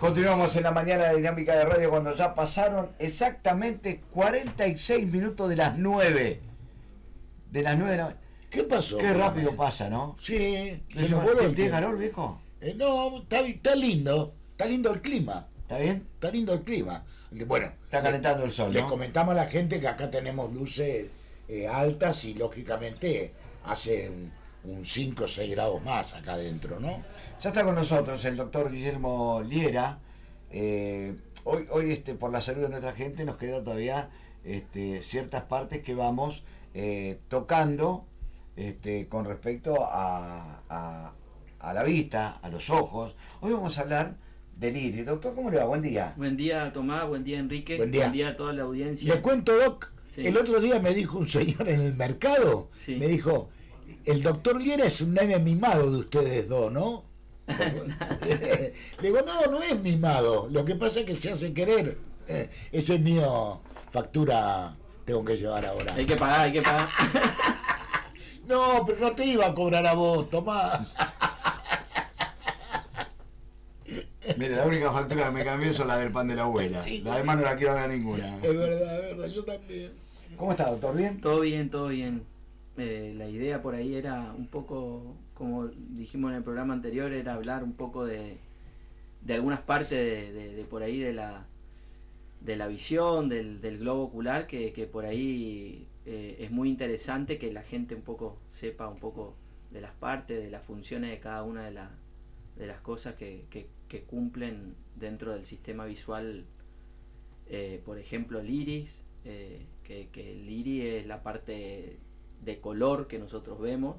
Continuamos en la mañana de Dinámica de Radio cuando ya pasaron exactamente 46 minutos de las 9. De las 9 de la... ¿Qué pasó? Qué rápido pasa, ¿no? Sí, se nos voló el ¿Tiene tiempo. calor, viejo? No, está lindo. Está lindo el clima. ¿Está bien? Está lindo el clima. Bueno, está calentando el sol, ¿no? Les comentamos a la gente que acá tenemos luces altas y lógicamente hace un 5 o 6 grados más acá adentro, ¿no? Ya está con nosotros el doctor Guillermo Liera. Hoy por la salud de nuestra gente nos queda todavía ciertas partes que vamos tocando con respecto a la vista, a los ojos. Hoy vamos a hablar del iris. Doctor, ¿cómo le va? Buen día. Buen día, Tomás. Buen día, Enrique. Buen día a toda la audiencia. Le cuento, Doc. Sí. El otro día me dijo un señor en el mercado, sí. Me dijo, el doctor Liera es un nene mimado de ustedes dos, ¿no? Le digo, no es mimado. Lo que pasa es que se hace querer. Ese es mío, factura tengo que llevar ahora. Hay que pagar. No, pero no te iba a cobrar a vos, Tomás. Mire, la única factura que me cambió son la del pan de la abuela. Sí, la demás no la quiero ver ninguna. Es verdad, yo también. ¿Cómo está, doctor? ¿Bien? Todo bien. La idea por ahí era un poco, como dijimos en el programa anterior, era hablar un poco de algunas partes de por ahí de la visión, del globo ocular, que por ahí es muy interesante que la gente un poco sepa un poco de las partes, de las funciones de cada una de las cosas que cumplen dentro del sistema visual. Por ejemplo, el iris, que el iris es la parte de color que nosotros vemos,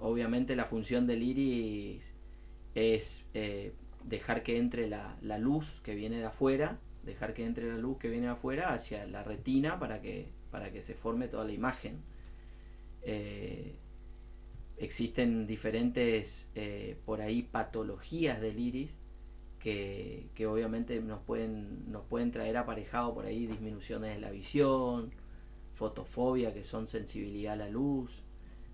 obviamente la función del iris es dejar que entre la luz que viene de afuera, hacia la retina para que se forme toda la imagen. Existen diferentes por ahí patologías del iris que obviamente nos pueden traer aparejado por ahí disminuciones de la visión, fotofobia, que son sensibilidad a la luz.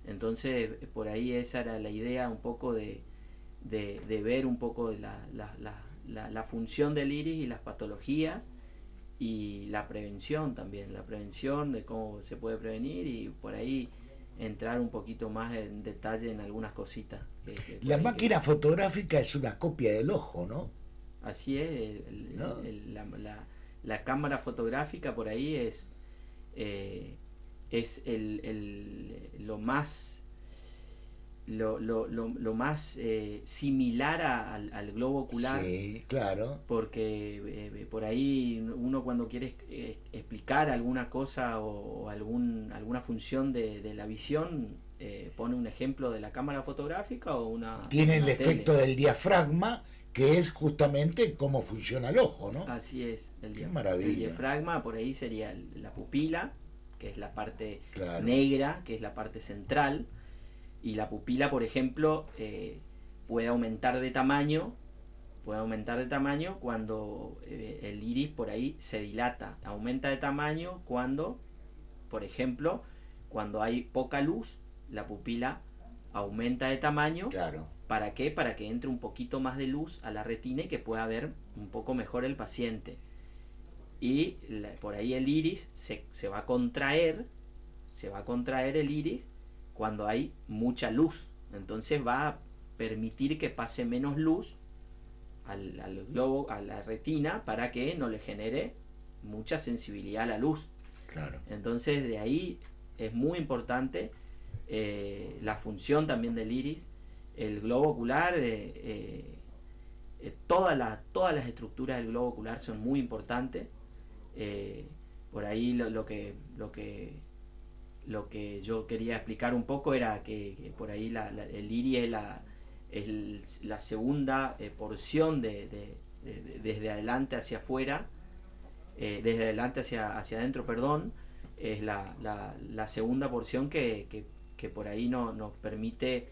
Entonces por ahí esa era la idea un poco de ver un poco la función del iris y las patologías y la prevención también, de cómo se puede prevenir y por ahí entrar un poquito más en detalle en algunas cositas. La máquina fotográfica es una copia del ojo, ¿no? Así es, la cámara fotográfica por ahí es lo más similar al globo ocular. Sí, claro. Porque por ahí uno cuando quiere explicar alguna cosa o alguna función de la visión, pone un ejemplo de la cámara fotográfica o una... Tiene el tele. efecto del diafragma, que es justamente cómo funciona el ojo, ¿no? Así es. Qué maravilla. El diafragma por ahí sería la pupila, que es la parte claro. negra, que es la parte central. Y la pupila, por ejemplo, puede aumentar de tamaño cuando el iris por ahí se dilata. Aumenta de tamaño cuando, por ejemplo, cuando hay poca luz, la pupila aumenta de tamaño. Claro. ¿Para qué? Para que entre un poquito más de luz a la retina y que pueda ver un poco mejor el paciente. Y por ahí el iris se va a contraer el iris cuando hay mucha luz. Entonces va a permitir que pase menos luz al globo, a la retina, para que no le genere mucha sensibilidad a la luz. Claro. Entonces de ahí es muy importante la función también del iris, el globo ocular, todas las estructuras del globo ocular son muy importantes. Por ahí lo que yo quería explicar un poco era que por ahí el iris es la segunda porción desde adelante hacia afuera, desde adelante hacia adentro, perdón, es la segunda porción que por ahí nos permite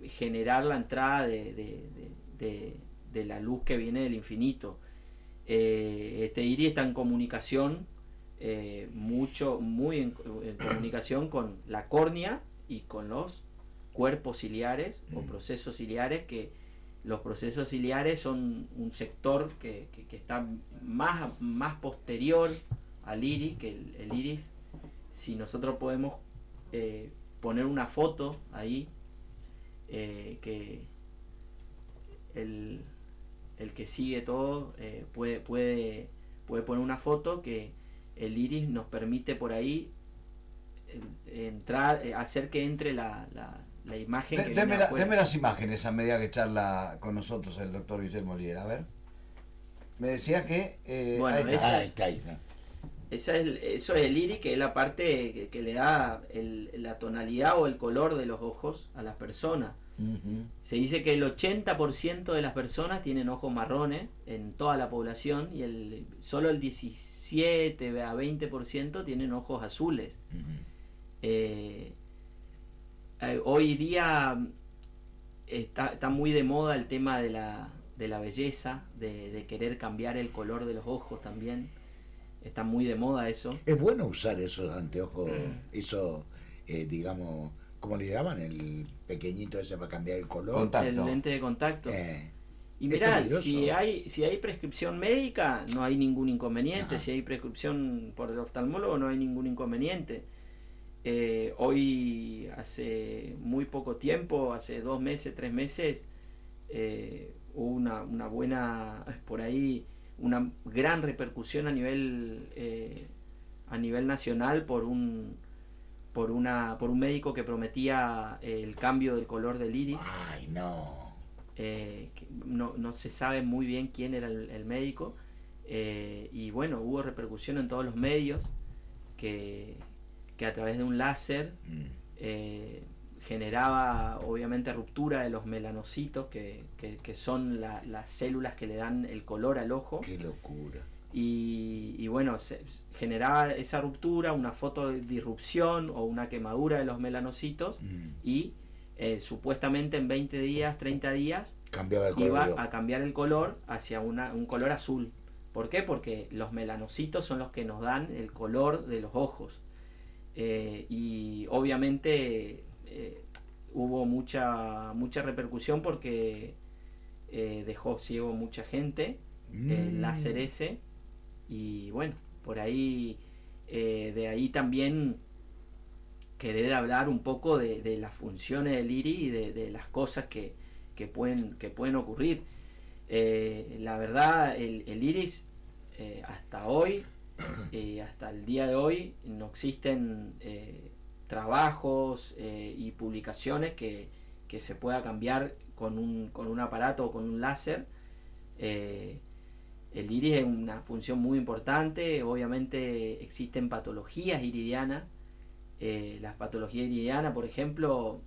generar la entrada de la luz que viene del infinito. Este iris está en comunicación, muy en comunicación con la córnea y con los cuerpos ciliares o procesos ciliares, que los procesos ciliares son un sector que está más posterior al iris, que el iris, si nosotros podemos poner una foto ahí, que el que sigue todo puede poner una foto, que el iris nos permite por ahí entrar, hacer que entre la imagen que viene afuera. Deme las imágenes a medida que charla con nosotros el doctor Guillermo Liera. A ver, me decía que bueno, ahí está. Eso es el iris, que es la parte que le da la tonalidad o el color de los ojos a las personas. Se dice que el 80% de las personas tienen ojos marrones en toda la población, y solo el 17 a 20% tienen ojos azules. Hoy día está muy de moda el tema de la belleza, de querer cambiar el color de los ojos también. Está muy de moda eso. Es bueno usar esos anteojos, eso, digamos, ¿cómo le llaman? El pequeñito ese para cambiar el color. Contacto. El lente de contacto. Y mirá, si hay prescripción médica, no hay ningún inconveniente. Ajá. Si hay prescripción por el oftalmólogo, no hay ningún inconveniente. Hoy, hace muy poco tiempo, hace 2 meses, 3 meses, hubo una buena, por ahí, una gran repercusión a nivel nacional por un médico que prometía el cambio del color del iris. Ay, no. No se sabe muy bien quién era el médico, y bueno, hubo repercusión en todos los medios que a través de un láser generaba obviamente ruptura de los melanocitos, que son las células que le dan el color al ojo. ¡Qué locura! Y bueno, generaba esa ruptura, una fotodisrupción o una quemadura de los melanocitos, y supuestamente en 20 días, 30 días iba a cambiar el color hacia un color azul. ¿Por qué? Porque los melanocitos son los que nos dan el color de los ojos. Y obviamente hubo mucha repercusión, porque dejó ciego mucha gente el láser ese. Y bueno, por ahí, de ahí también querer hablar un poco de las funciones del iris y de las cosas que pueden ocurrir. La verdad, el iris, hasta hoy, hasta el día de hoy, no existen trabajos y publicaciones que se pueda cambiar con un aparato o con un láser. El iris es una función muy importante. Obviamente existen patologías iridianas. Las patologías iridianas, por ejemplo,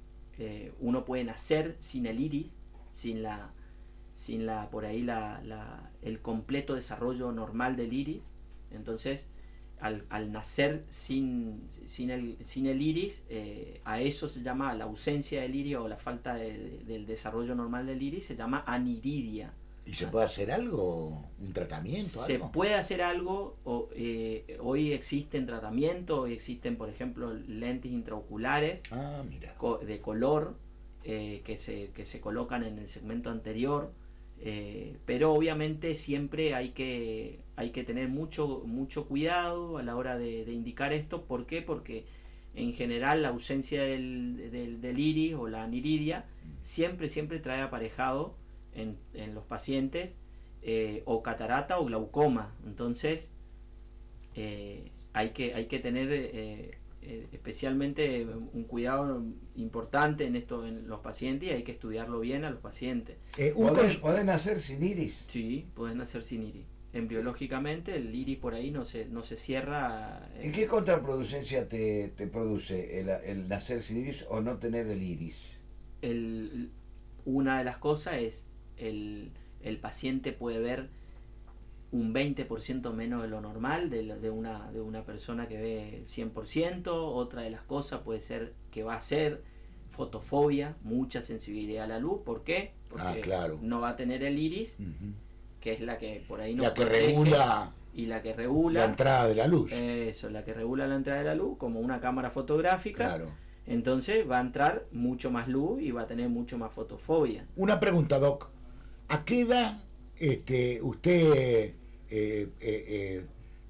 uno puede nacer sin el iris, sin el completo desarrollo normal del iris. Entonces, al nacer sin el iris, a eso se llama, la ausencia del iris o la falta del desarrollo normal del iris, se llama aniridia. ¿Y se puede hacer algo? ¿Un tratamiento? Se puede hacer algo. Hoy existen tratamientos, hoy existen, por ejemplo, lentes intraoculares de color que se colocan en el segmento anterior. Pero obviamente siempre hay que tener mucho cuidado a la hora de indicar esto. ¿Por qué? Porque en general la ausencia del iris o la aniridia siempre trae aparejado en los pacientes o catarata o glaucoma. Entonces hay que tener especialmente un cuidado importante en los pacientes, y hay que estudiarlo bien a los pacientes. ¿Podés nacer sin iris? Sí, podés nacer sin iris. Embriológicamente el iris por ahí no se cierra. ¿Y qué contraproducencia te produce el nacer sin iris o no tener el iris? Una de las cosas es el paciente puede ver un 20% menos de lo normal de una persona que ve 100%. Otra de las cosas puede ser que va a ser fotofobia, mucha sensibilidad a la luz. ¿Por qué? Porque no va a tener el iris, que es la que por ahí nos regula, y la que regula la entrada de la luz. Eso, la que regula la entrada de la luz, como una cámara fotográfica. Entonces va a entrar mucho más luz y va a tener mucho más fotofobia. Una pregunta, Doc. ¿A qué edad usted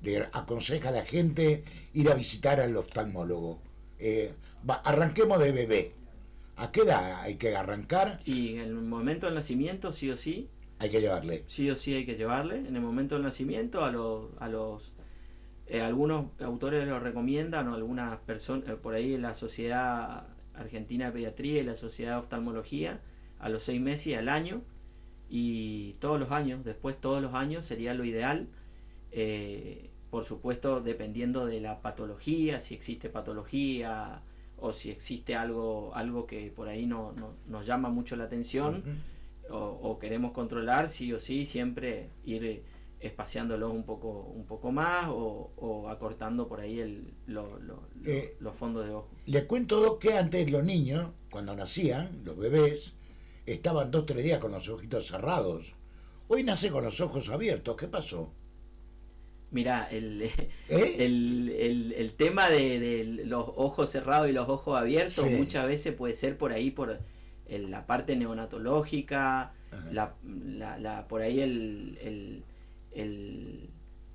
le aconseja a la gente ir a visitar al oftalmólogo? Arranquemos de bebé. ¿A qué edad hay que arrancar? Y en el momento del nacimiento, sí o sí, Hay que llevarle. sí o sí hay que llevarle. En el momento del nacimiento, algunos autores lo recomiendan, o algunas personas, por ahí en la Sociedad Argentina de Pediatría y la Sociedad de Oftalmología, a los 6 meses y al año, y todos los años, después todos los años sería lo ideal. Por supuesto, dependiendo de la patología, si existe patología o si existe algo que por ahí nos llama mucho la atención, o queremos controlar, sí o sí, siempre ir espaciándolos un poco más, o acortando por ahí los fondos de ojo. Le cuento, Doc, que antes los niños, cuando nacían, los bebés, estaban 2 o 3 días con los ojitos cerrados. Hoy nace con los ojos abiertos. ¿Qué pasó? Mirá, el tema de los ojos cerrados y los ojos abiertos, Sí. muchas veces puede ser por ahí, por la parte neonatológica, por ahí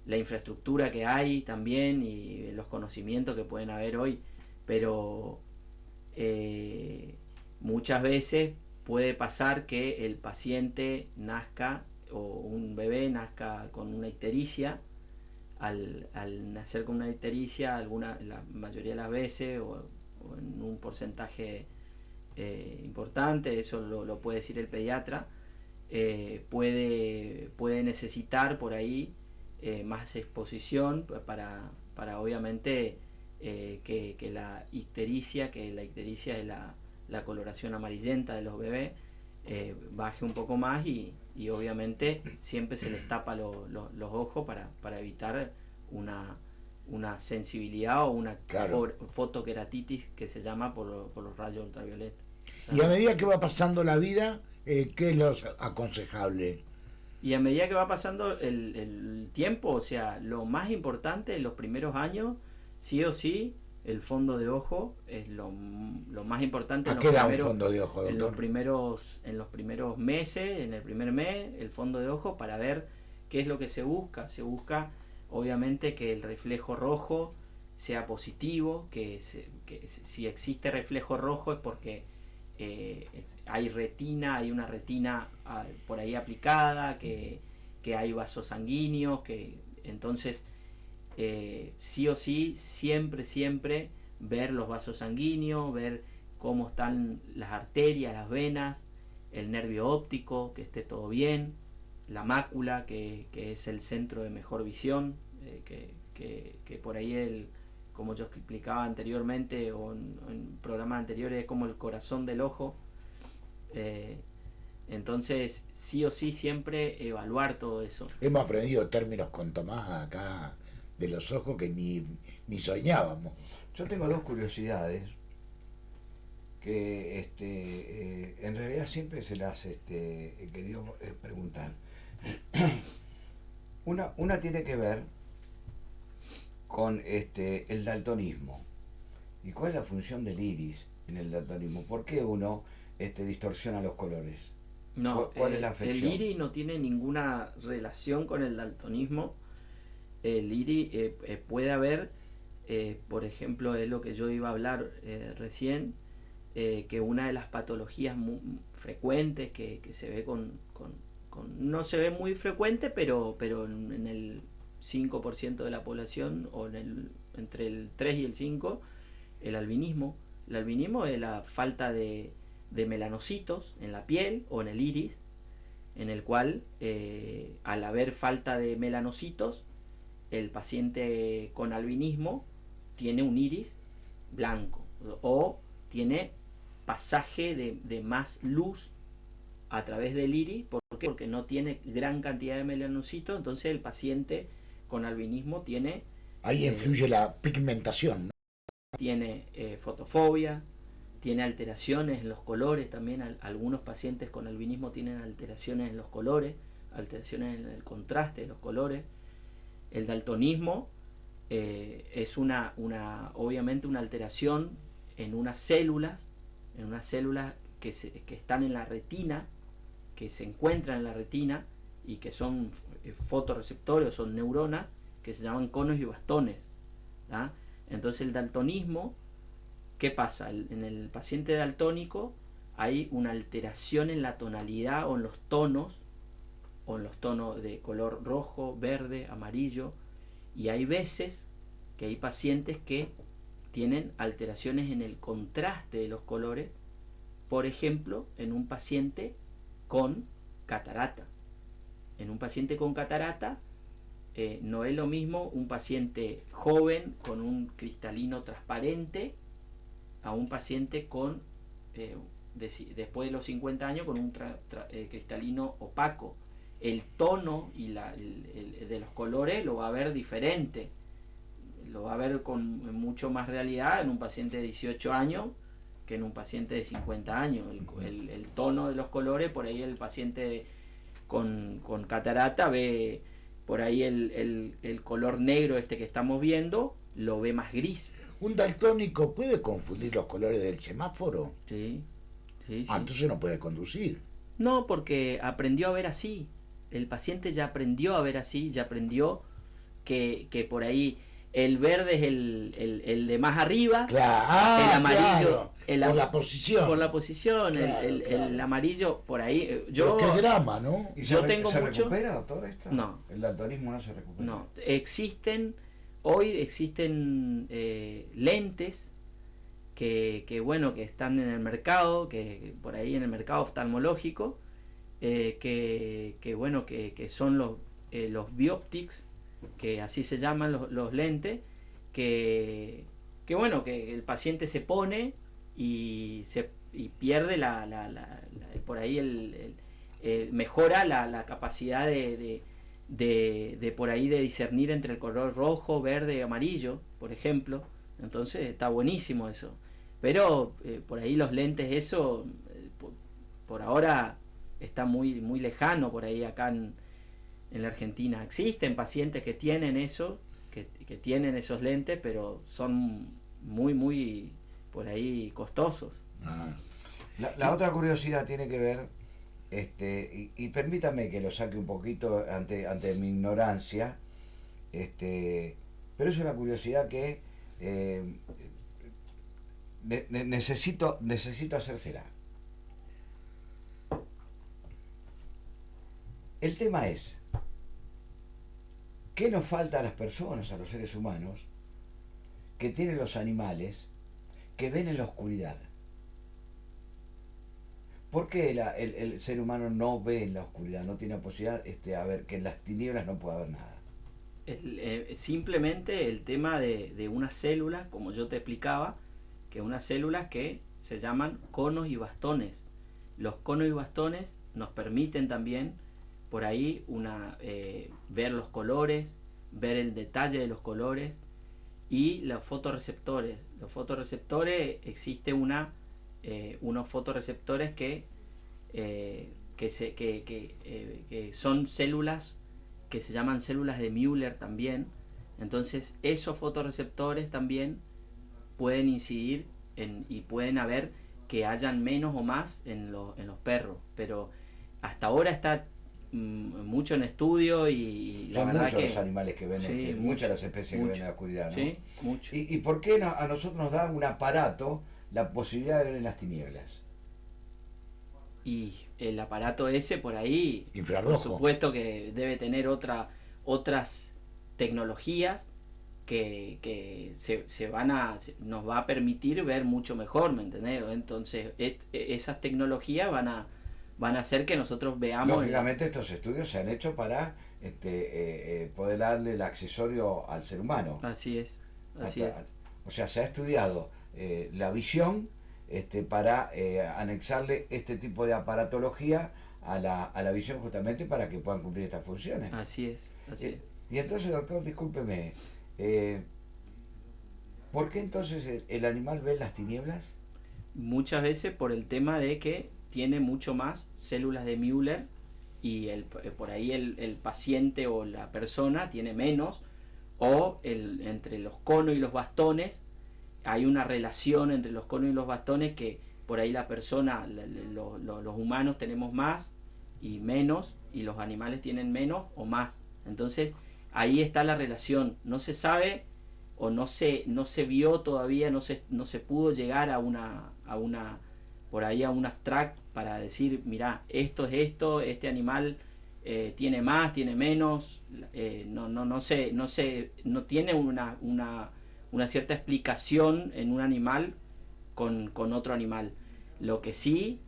la infraestructura que hay también, y los conocimientos que pueden haber hoy. Pero muchas veces puede pasar que el paciente nazca, o un bebé nazca con una ictericia. Al nacer con una ictericia, la mayoría de las veces, o en un porcentaje importante, eso lo puede decir el pediatra, puede necesitar por ahí más exposición para obviamente que la ictericia es la coloración amarillenta de los bebés, baje un poco más, y obviamente siempre se les tapa los ojos para evitar una sensibilidad o una fotoqueratitis, que se llama por los rayos ultravioletas. Y a medida que va pasando la vida, ¿qué es lo aconsejable? Y a medida que va pasando el tiempo, o sea, lo más importante en los primeros años, sí o sí, el fondo de ojo es lo más importante. ¿A qué da un fondo de ojo, doctor? En los primeros meses, en el primer mes, el fondo de ojo, para ver qué es lo que se busca. Se busca, obviamente, que el reflejo rojo sea positivo, que si existe reflejo rojo es porque hay una retina por ahí aplicada, que hay vasos sanguíneos, entonces sí o sí, siempre ver los vasos sanguíneos, ver cómo están las arterias, las venas, el nervio óptico, que esté todo bien, la mácula, que es el centro de mejor visión, que por ahí como yo explicaba anteriormente, o en programas anteriores, es como el corazón del ojo. Entonces, sí o sí, siempre evaluar todo eso. Hemos aprendido términos con Tomás acá de los ojos que ni soñábamos. Yo tengo dos curiosidades que en realidad siempre se las he querido preguntar. Una tiene que ver con el daltonismo. ¿Y cuál es la función del iris en el daltonismo? ¿Por qué uno distorsiona los colores? No, ¿Cuál es la afección? el iris no tiene ninguna relación con el daltonismo. El iris puede haber, por ejemplo, es lo que yo iba a hablar recién, que una de las patologías muy frecuentes que se ve no se ve muy frecuente, pero en el 5% de la población, o entre el 3 y el 5, el albinismo. El albinismo es la falta de melanocitos en la piel o en el iris, en el cual al haber falta de melanocitos, el paciente con albinismo tiene un iris blanco, o tiene pasaje de más luz a través del iris. ¿Por qué? Porque no tiene gran cantidad de melanocitos. Entonces el paciente con albinismo tiene... Ahí influye la pigmentación, ¿no? Tiene fotofobia, tiene alteraciones en los colores también. Algunos pacientes con albinismo tienen alteraciones en los colores, alteraciones en el contraste de los colores. El daltonismo es obviamente una alteración en unas células que están en la retina, que se encuentran en la retina y que son fotorreceptores o son neuronas, que se llaman conos y bastones. ¿tá? Entonces el daltonismo, ¿qué pasa? En el paciente daltónico hay una alteración en la tonalidad o en los tonos de color rojo, verde, amarillo, y hay veces que hay pacientes que tienen alteraciones en el contraste de los colores, por ejemplo, en un paciente con catarata. En un paciente con catarata no es lo mismo un paciente joven con un cristalino transparente a un paciente con después de los 50 años con un cristalino opaco. El tono y de los colores lo va a ver diferente, lo va a ver con mucho más realidad en un paciente de 18 años que en un paciente de 50 años. El tono de los colores, por ahí el paciente con catarata ve por ahí el color negro que estamos viendo, lo ve más gris. ¿Un daltónico puede confundir los colores del semáforo? Sí. Entonces no puede conducir. No, porque aprendió a ver así. El paciente ya aprendió a ver así, ya aprendió que por ahí el verde es el de más arriba, claro, el amarillo, claro. Por la posición. Por la posición, claro, el amarillo por ahí. Pero qué drama, ¿no? ¿Y yo tengo se mucho. ¿Recupera, doctor, esto? No. El daltonismo no se recupera. No, hoy existen lentes que bueno, que están en el mercado, que por ahí en el mercado oftalmológico, que bueno, que son los Bioptics, que así se llaman los lentes, que bueno, que el paciente se pone y pierde por ahí mejora la capacidad de por ahí de discernir entre el color rojo, verde y amarillo, por ejemplo. Entonces está buenísimo eso. Pero por ahí los lentes, eso por ahora está muy, muy lejano por ahí acá en la Argentina. Existen pacientes que tienen eso, que tienen esos lentes, pero son muy, muy por ahí costosos. La otra curiosidad tiene que ver, y permítame que lo saque un poquito ante mi ignorancia, pero es una curiosidad que necesito hacérsela. El tema es, ¿qué nos falta a las personas, a los seres humanos, que tienen los animales, que ven en la oscuridad? ¿Por qué el ser humano no ve en la oscuridad, no tiene la posibilidad a ver que en las tinieblas no pueda haber nada? Simplemente el tema de unas células, como yo te explicaba, que unas células que se llaman conos y bastones. Los conos y bastones nos permiten también por ahí ver los colores, ver el detalle de los colores, y los fotorreceptores. Los fotorreceptores, existe unos fotorreceptores que son células que se llaman células de Müller también. Entonces esos fotorreceptores también pueden incidir y pueden haber que hayan menos o más en los perros, pero hasta ahora está mucho en estudio y la son verdad muchos que los animales que ven, sí, muchas las especies que ven en la oscuridad, ¿no? Sí, mucho. ¿Y por qué a nosotros nos da un aparato la posibilidad de ver en las tinieblas? Y el aparato ese por ahí, infrarrojo, por supuesto que debe tener otras tecnologías que nos va a permitir ver mucho mejor, ¿me entendés? Entonces esas tecnologías van a hacer que nosotros veamos. Lógicamente estos estudios se han hecho para poder darle el accesorio al ser humano. Así es. O sea, se ha estudiado la visión para anexarle este tipo de aparatología a la visión, justamente para que puedan cumplir estas funciones. Así es. Y entonces, doctor, discúlpeme, ¿por qué entonces el animal ve en las tinieblas? Muchas veces por el tema de que tiene mucho más células de Müller y por ahí el paciente o la persona tiene menos, o entre los conos y los bastones hay una relación entre los conos y los bastones que por ahí la persona, los humanos tenemos más y menos, y los animales tienen menos o más. Entonces ahí está la relación. No se sabe o no se vio todavía, no se pudo llegar a una por ahí a un abstract para decir, mira, esto es esto, este animal tiene más, tiene menos, no tiene una cierta explicación en un animal con otro animal. Lo que sí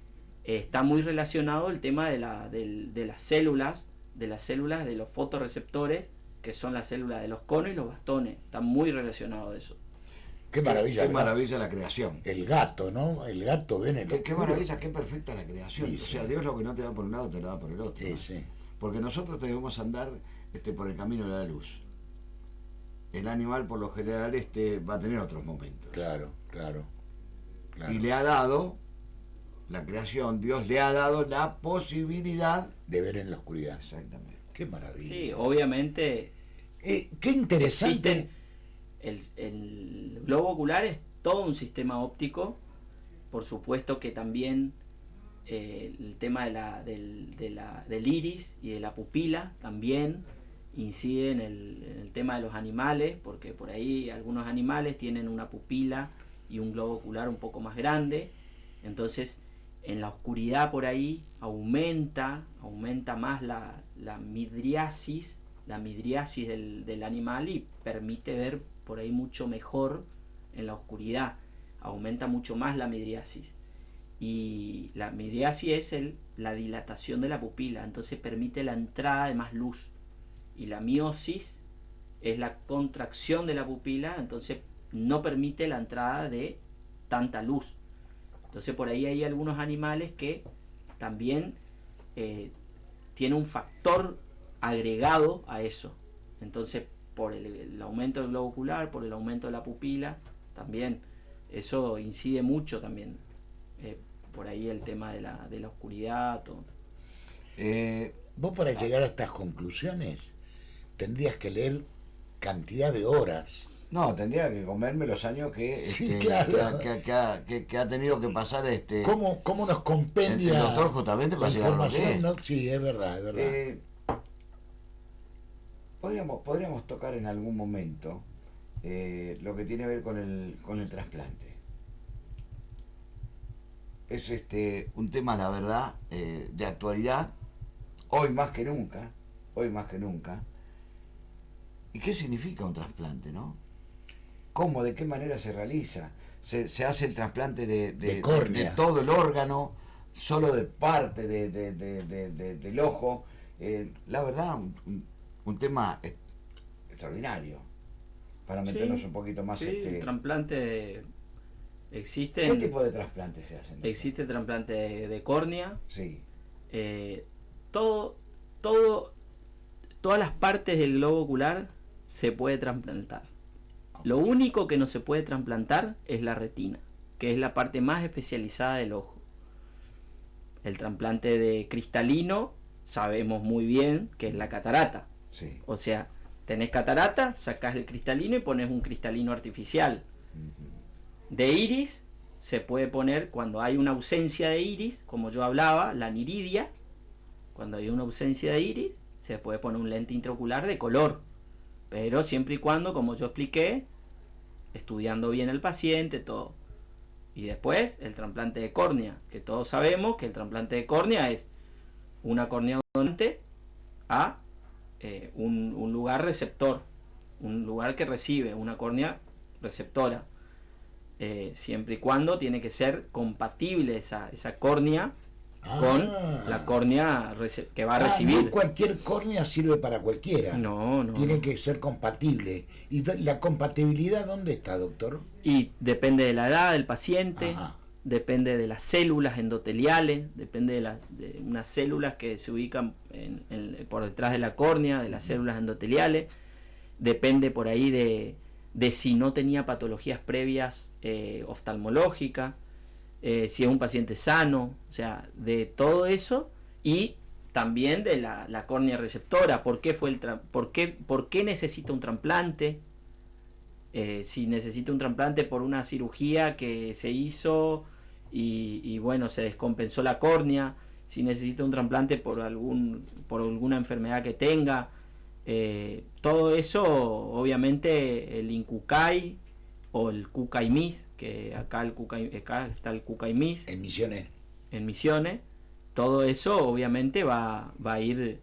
está muy relacionado el tema de las células, de los fotorreceptores, que son las células de los conos y los bastones. Está muy relacionado eso. Qué maravilla. Qué maravilla la creación. El gato, ¿no? El gato ven en qué maravilla, qué perfecta la creación. Sí, o sea, Dios lo que no te da por un lado te lo da por el otro. Sí, ¿no? sí. Porque nosotros debemos andar por el camino de la luz. El animal por lo general va a tener otros momentos. Claro. Y le ha dado, la creación, Dios le ha dado la posibilidad de ver en la oscuridad. Exactamente. Qué maravilla. Sí, obviamente. Qué interesante. El globo ocular es todo un sistema óptico. Por supuesto que también el tema del iris y de la pupila también incide en el tema de los animales, porque por ahí algunos animales tienen una pupila y un globo ocular un poco más grande. Entonces en la oscuridad por ahí aumenta más la midriasis del animal, y permite ver por ahí mucho mejor en la oscuridad. Aumenta mucho más la midriasis. Y la midriasis es la dilatación de la pupila, entonces permite la entrada de más luz. Y la miosis es la contracción de la pupila, entonces no permite la entrada de tanta luz. Entonces por ahí hay algunos animales que también tienen un factor agregado a eso. Entonces por el aumento del globo ocular, por el aumento de la pupila, también eso incide mucho también. Por ahí el tema de la oscuridad, todo. Vos para llegar a estas conclusiones tendrías que leer cantidad de horas. No, tendría que comerme los años que, sí, claro. que ha tenido que pasar ¿Cómo nos compendia el doctor justamente para llegar a lo que es. ¿No? Sí, es verdad. Podríamos tocar en algún momento lo que tiene que ver con el trasplante. Es un tema, la verdad, de actualidad, hoy más que nunca. ¿Y qué significa un trasplante, no? ¿Cómo, de qué manera se realiza? Se hace el trasplante de córnea, de todo el órgano, solo de parte del ojo. La verdad, un tema extraordinario para meternos un poquito más. El trasplante existe. ¿Qué tipo de trasplante se hacen? Existe trasplante de córnea. Sí. Todas las partes del globo ocular se puede trasplantar. Lo único que no se puede trasplantar es la retina, que es la parte más especializada del ojo. El trasplante de cristalino sabemos muy bien que es la catarata. Sí. O sea, tenés catarata, sacás el cristalino y pones un cristalino artificial. De iris se puede poner, cuando hay una ausencia de iris, como yo hablaba, la aniridia. Cuando hay una ausencia de iris, se puede poner un lente intraocular de color, pero siempre y cuando, como yo expliqué, estudiando bien el paciente, todo. Y después el trasplante de córnea, que todos sabemos que el trasplante de córnea es una córnea donante a un lugar receptor, un lugar que recibe, una córnea receptora. Siempre y cuando tiene que ser compatible esa córnea con la córnea que va a recibir. No cualquier córnea sirve para cualquiera. No. Tiene que ser compatible. ¿Y la compatibilidad dónde está, doctor? Y depende de la edad del paciente, depende de las células endoteliales, depende de unas células que se ubican por detrás de la córnea, de las células endoteliales. Depende por ahí de si no tenía patologías previas oftalmológicas. Si es un paciente sano, o sea, de todo eso, y también de la córnea receptora. ¿Por qué necesita un trasplante? si necesita un trasplante por una cirugía que se hizo y bueno, se descompensó la córnea, si necesita un trasplante por alguna enfermedad que tenga, todo eso, obviamente el Incucay o el Cucaimís, que acá está el Cucaimís En Misiones. todo eso obviamente va a ir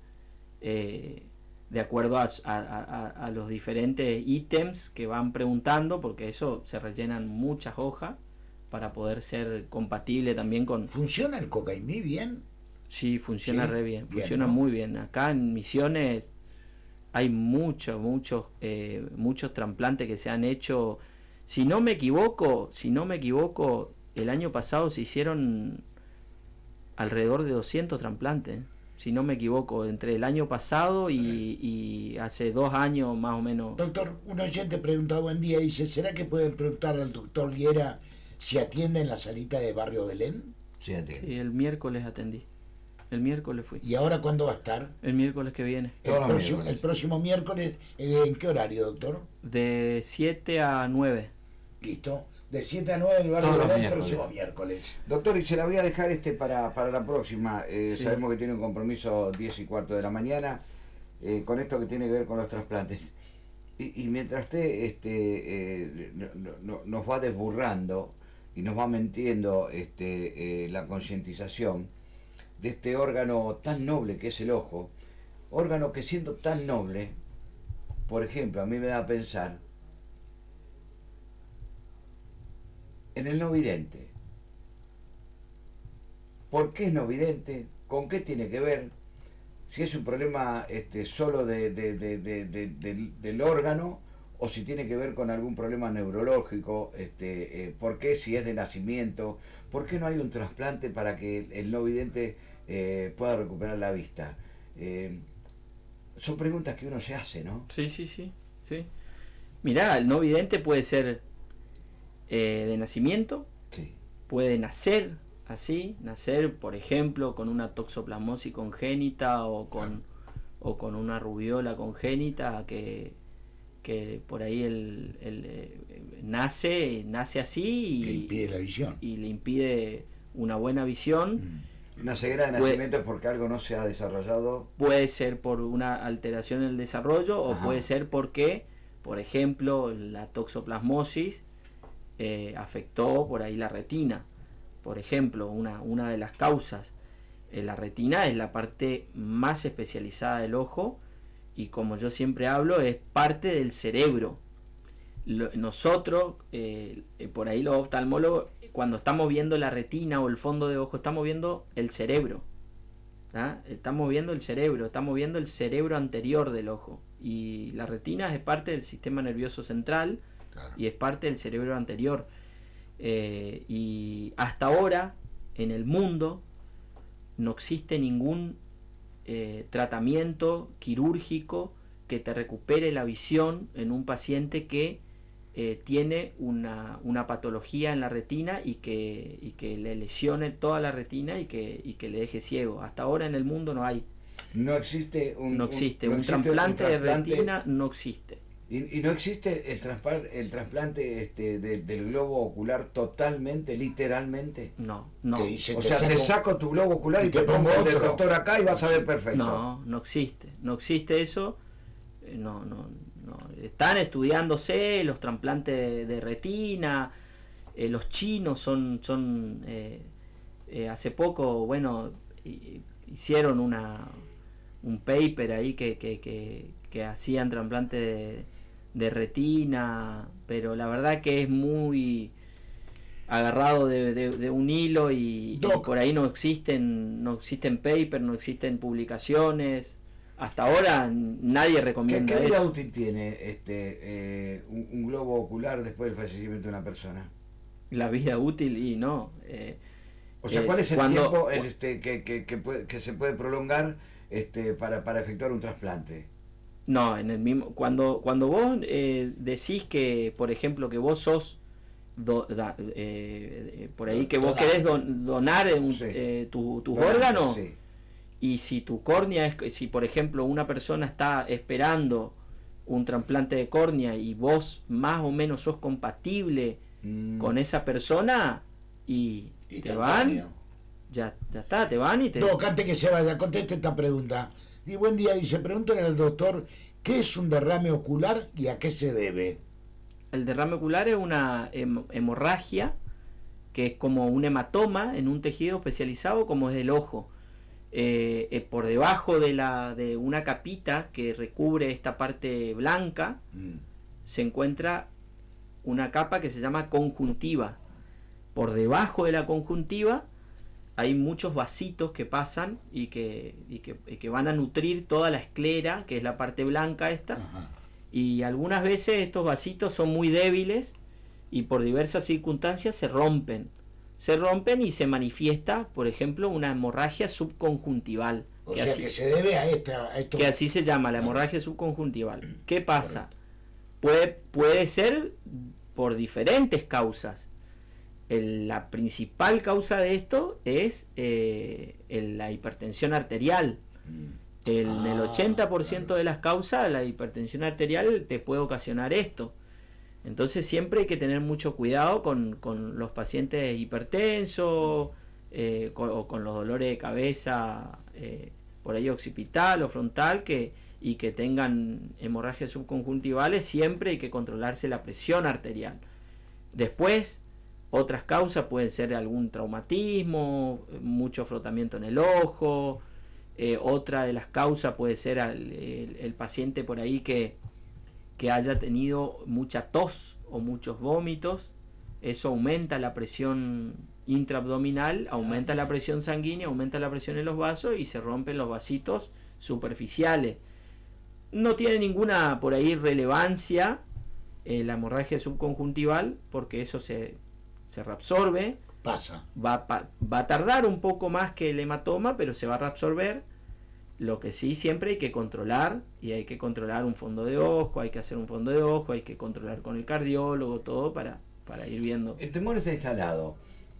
de acuerdo a los diferentes ítems que van preguntando, porque eso se rellenan muchas hojas para poder ser compatible también con... ¿Funciona el Cocaimí bien? Sí, funciona Sí, re bien, bien, funciona ¿no? muy bien. Acá en Misiones hay muchos trasplantes que se han hecho. Si no me equivoco, el año pasado se hicieron alrededor de 200 trasplantes, si no me equivoco, entre el año pasado y hace 2 años más o menos. Doctor, un oyente pregunta, buen día, dice, ¿será que pueden preguntarle al doctor Liera si atiende en la salita de Barrio Belén? Sí, atiende. Sí, el miércoles atendí. El miércoles fui. ¿Y ahora cuándo va a estar? El miércoles que viene. El próximo miércoles, ¿en qué horario, doctor? De 7 a 9. Listo. De 7 a 9 en el Barrio Todos los Belén el miércoles. próximo miércoles. Doctor, y se la voy a dejar para la próxima. Sí. Sabemos que tiene un compromiso 10:15 de la mañana con esto que tiene que ver con los trasplantes. Y mientras usted nos va desburrando y nos va mintiendo la concientización de este órgano tan noble que es el ojo, órgano que siendo tan noble, por ejemplo, a mí me da a pensar en el no vidente. ¿Por qué es no vidente? ¿Con qué tiene que ver? Si es un problema solo del órgano o si tiene que ver con algún problema neurológico, ¿por qué si es de nacimiento? ¿Por qué no hay un trasplante para que el no vidente pueda recuperar la vista? Son preguntas que uno se hace, ¿no? Sí. Mirá, el no vidente puede ser de nacimiento, Sí. puede nacer así, por ejemplo, con una toxoplasmosis congénita o con una rubiola congénita que por ahí nace así Le impide la visión. y le impide una buena visión. Una ceguera de nacimiento es porque algo no se ha desarrollado. Puede ser por una alteración en el desarrollo o Ajá. puede ser porque, por ejemplo, la toxoplasmosis afectó por ahí la retina. Por ejemplo, una de las causas. La retina es la parte más especializada del ojo y, como yo siempre hablo, es parte del cerebro. Nosotros, por ahí los oftalmólogos, cuando estamos viendo la retina o el fondo de ojo, estamos viendo el cerebro. Estamos viendo el cerebro anterior del ojo. Y la retina es parte del sistema nervioso central. Claro. Y es parte del cerebro anterior. Y hasta ahora, en el mundo, no existe ningún tratamiento quirúrgico que te recupere la visión en un paciente que tiene una patología en la retina y que le lesione toda la retina y que le deje ciego. Hasta ahora en el mundo no hay. No existe un trasplante de retina, no existe. ¿Y no existe el trasplante del globo ocular totalmente, literalmente? No. O sea, te saco tu globo ocular y te pongo el del doctor acá y vas a ver perfecto. No existe eso. No. Están estudiándose los trasplantes de retina. Los chinos son hace poco, bueno, hicieron un paper ahí que hacían trasplante de retina, pero la verdad que es muy agarrado de un hilo y por ahí no existen papers, no existen publicaciones. Hasta ahora nadie recomienda ¿Qué vida eso. útil tiene un globo ocular después del fallecimiento de una persona? La vida útil y no. O sea, ¿cuál es el tiempo que se puede prolongar para efectuar un trasplante? No, en el mismo. Cuando vos decís que, por ejemplo, que vos sos por ahí que vos querés donar tus órganos. Sí. Y si tu córnea si por ejemplo una persona está esperando un trasplante de córnea y vos más o menos sos compatible con esa persona y te van, ya está, te van y te... Doc, antes que se vaya, conteste esta pregunta. Y buen día, dice, pregúntale al doctor qué es un derrame ocular y a qué se debe. El derrame ocular es una hemorragia que es como un hematoma en un tejido especializado como es el ojo. Por debajo de una capita que recubre esta parte blanca se encuentra una capa que se llama conjuntiva. Por debajo de la conjuntiva hay muchos vasitos que pasan y que van a nutrir toda la esclera, que es la parte blanca esta. Ajá. Y algunas veces estos vasitos son muy débiles y por diversas circunstancias se rompen y se manifiesta, por ejemplo, una hemorragia subconjuntival. O sea, que se debe a esto. Que así se llama, la hemorragia subconjuntival. ¿Qué pasa? Puede ser por diferentes causas. La principal causa de esto es la hipertensión arterial. En el 80% de las causas, la hipertensión arterial te puede ocasionar esto. Entonces siempre hay que tener mucho cuidado con los pacientes hipertensos o con los dolores de cabeza por ahí occipital o frontal y que tengan hemorragias subconjuntivales. Siempre hay que controlarse la presión arterial. Después, otras causas pueden ser algún traumatismo, mucho frotamiento en el ojo. Otra de las causas puede ser el paciente por ahí que haya tenido mucha tos o muchos vómitos. Eso aumenta la presión intraabdominal, aumenta la presión sanguínea, aumenta la presión en los vasos y se rompen los vasitos superficiales. No tiene ninguna por ahí relevancia la hemorragia subconjuntival, porque eso se reabsorbe. Pasa. Va a tardar un poco más que el hematoma, pero se va a reabsorber. Lo que sí siempre hay que controlar, y hay que controlar un fondo de ojo, hay que hacer un fondo de ojo, hay que controlar con el cardiólogo, todo para ir viendo. El temor está instalado.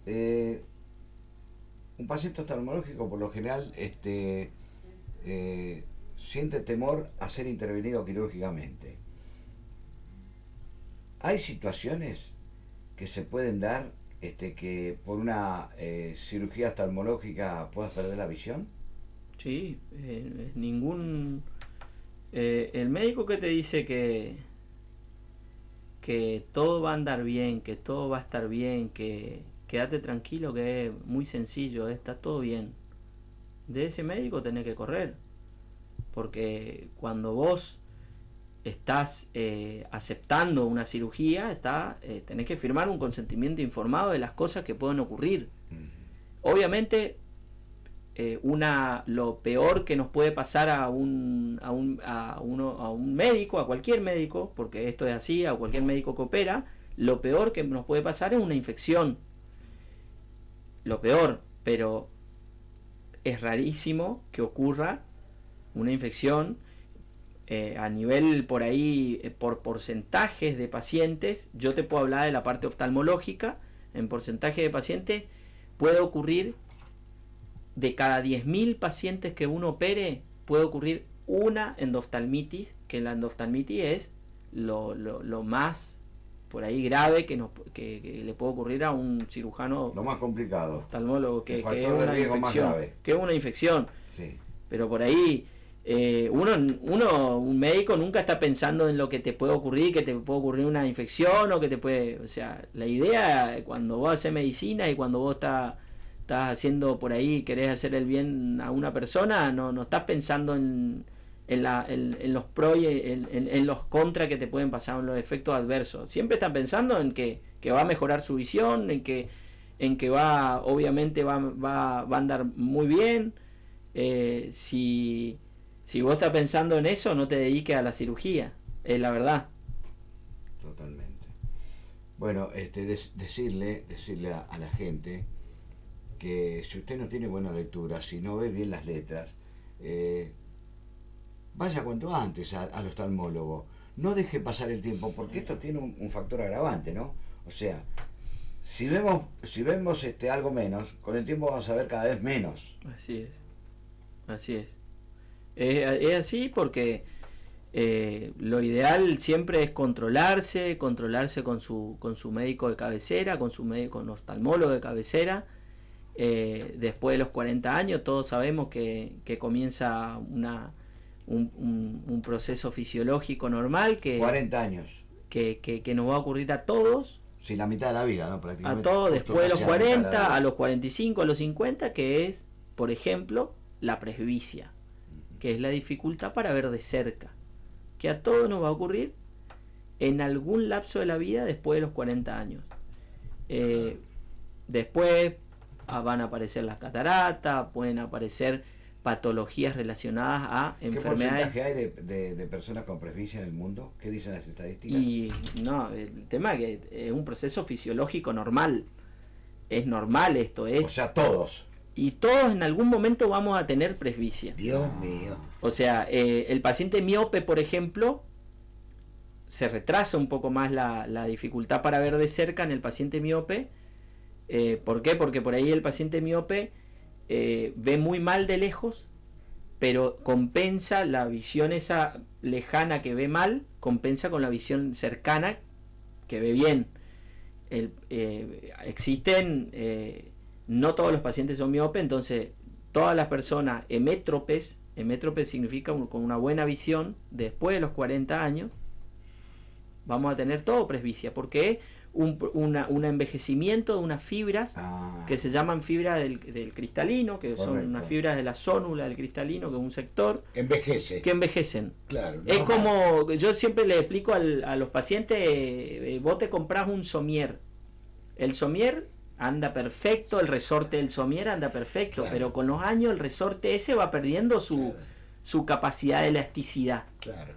Un paciente oftalmológico por lo general siente temor a ser intervenido quirúrgicamente. Hay situaciones que se pueden dar que por una cirugía oftalmológica puedas perder la visión. Sí, el médico que te dice que todo va a andar bien, que todo va a estar bien, que quédate tranquilo, que es muy sencillo, está todo bien. De ese médico tenés que correr, porque cuando vos estás aceptando una cirugía, tenés que firmar un consentimiento informado de las cosas que pueden ocurrir. Obviamente, lo peor que nos puede pasar a un médico, a cualquier médico, porque esto es así, a cualquier médico que opera, lo peor que nos puede pasar es una infección. Lo peor, pero es rarísimo que ocurra una infección. A nivel por ahí, por porcentajes de pacientes, yo te puedo hablar de la parte oftalmológica. En porcentaje de pacientes puede ocurrir, de cada 10.000 pacientes que uno opere, puede ocurrir una endoftalmitis, que la endoftalmitis es lo más por ahí grave que le puede ocurrir a un cirujano, lo más complicado, oftalmólogo, que es una infección, que es una infección. Sí. Pero por ahí un médico nunca está pensando en lo que te puede ocurrir, que te puede ocurrir una infección o que te puede, o sea, la idea cuando vos haces medicina y cuando vos estás haciendo por ahí, querés hacer el bien a una persona, no estás pensando en los pros y en los contras que te pueden pasar, en los efectos adversos. Siempre están pensando en que va a mejorar su visión, en que obviamente va a andar muy bien. Si vos estás pensando en eso, no te dediques a la cirugía, es la verdad. Totalmente. Bueno, decirle a la gente que si usted no tiene buena lectura, si no ve bien las letras, vaya cuanto antes al oftalmólogo. No deje pasar el tiempo, porque esto tiene un factor agravante, ¿no? O sea, si vemos algo menos, con el tiempo vamos a ver cada vez menos. Así es. Es así porque Lo ideal siempre es controlarse con su médico de cabecera, con con oftalmólogo de cabecera. Después de los 40 años todos sabemos que comienza un proceso fisiológico normal 40 años. Que nos va a ocurrir a todos. Sí, la mitad de la vida, ¿no? Prácticamente. A todos después de los 40, a los 45, a los 50, que es, por ejemplo, la presbicia, que es la dificultad para ver de cerca, que a todos nos va a ocurrir en algún lapso de la vida después de los 40 años. Después van a aparecer las cataratas, pueden aparecer patologías relacionadas a enfermedades. ¿Qué porcentaje hay de personas con presbicia en el mundo? ¿Qué dicen las estadísticas? Y no, el tema es que es un proceso fisiológico normal. Es normal esto. O sea, todos. Y todos en algún momento vamos a tener presbicia. Dios mío. O sea, el paciente miope, por ejemplo, se retrasa un poco más la dificultad para ver de cerca en el paciente miope. ¿Por qué? Porque por ahí el paciente miope ve muy mal de lejos, pero compensa la visión esa lejana que ve mal, compensa con la visión cercana que ve bien. Existen, no todos los pacientes son miope, entonces todas las personas emétropes significa con una buena visión, después de los 40 años, vamos a tener todo presbicia, porque es un envejecimiento de unas fibras que se llaman fibras del cristalino, que son unas fibras de la zónula del cristalino, que es un sector que envejecen. Claro, es como, yo siempre le explico a los pacientes, vos te comprás un somier, el somier anda perfecto, el resorte del somier anda perfecto, claro, pero con los años el resorte ese va perdiendo su capacidad de elasticidad. Claro.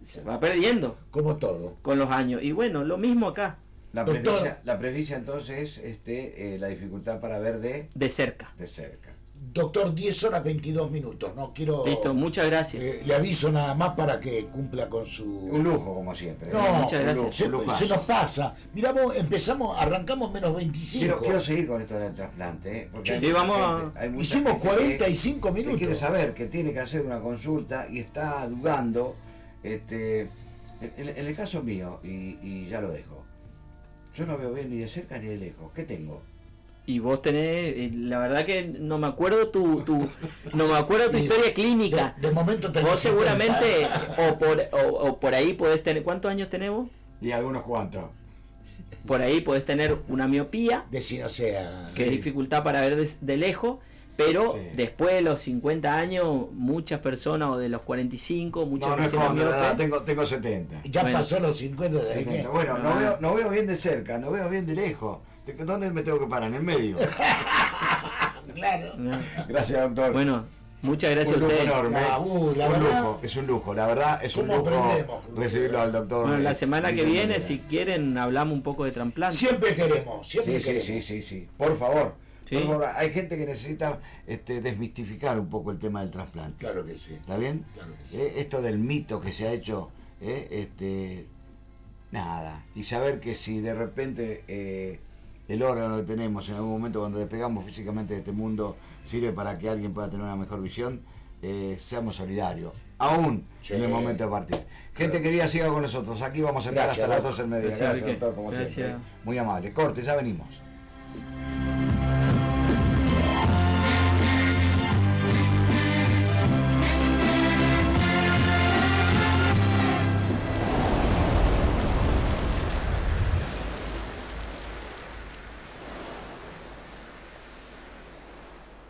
Se va perdiendo. Como todo. Con los años. Y bueno, lo mismo acá. La presbicia entonces es la dificultad para ver de cerca. Doctor, 10 horas 22 minutos. No quiero. Listo, muchas gracias. Le aviso nada más para que cumpla con su. Un lujo, como siempre. No, muchas gracias. Se nos pasa. Miramos, arrancamos menos 25. Quiero seguir con esto del trasplante. Porque hicimos 45 minutos. Que quiere saber que tiene que hacer una consulta y está dudando. En el caso mío, y ya lo dejo. Yo no veo bien ni de cerca ni de lejos. ¿Qué tengo? Y vos tenés, la verdad que no me acuerdo tu historia clínica. De momento tenés. Vos seguramente, o por ahí podés tener, ¿cuántos años tenemos? Y algunos cuantos. Por ahí podés tener una miopía, que es dificultad para ver de lejos, pero después de los 50 años, muchas personas, o de los 45, muchas personas tengo 70. Ya pasó los 50 de ahí. Bueno, no veo bien de cerca, no veo bien de lejos. ¿Dónde me tengo que parar? ¿En el medio? Claro. Gracias, doctor. Bueno, muchas gracias a ustedes. Enorme. Es un lujo, la verdad es un lujo recibirlo al doctor. Bueno, la semana que viene, si quieren, hablamos un poco de trasplante. Siempre queremos, Sí. Por favor. Sí. Por favor, hay gente que necesita desmistificar un poco el tema del trasplante. Claro que sí. ¿Está bien? Claro que sí. Esto del mito que se ha hecho, nada. Y saber que si de repente el órgano que tenemos en algún momento cuando despegamos físicamente de este mundo sirve para que alguien pueda tener una mejor visión, seamos solidarios, aún en el momento de partir. Gente querida, siga con nosotros. Aquí vamos a estar hasta las 12 del mediodía. Gracias, doctor, como siempre. Muy amable. Corte, ya venimos.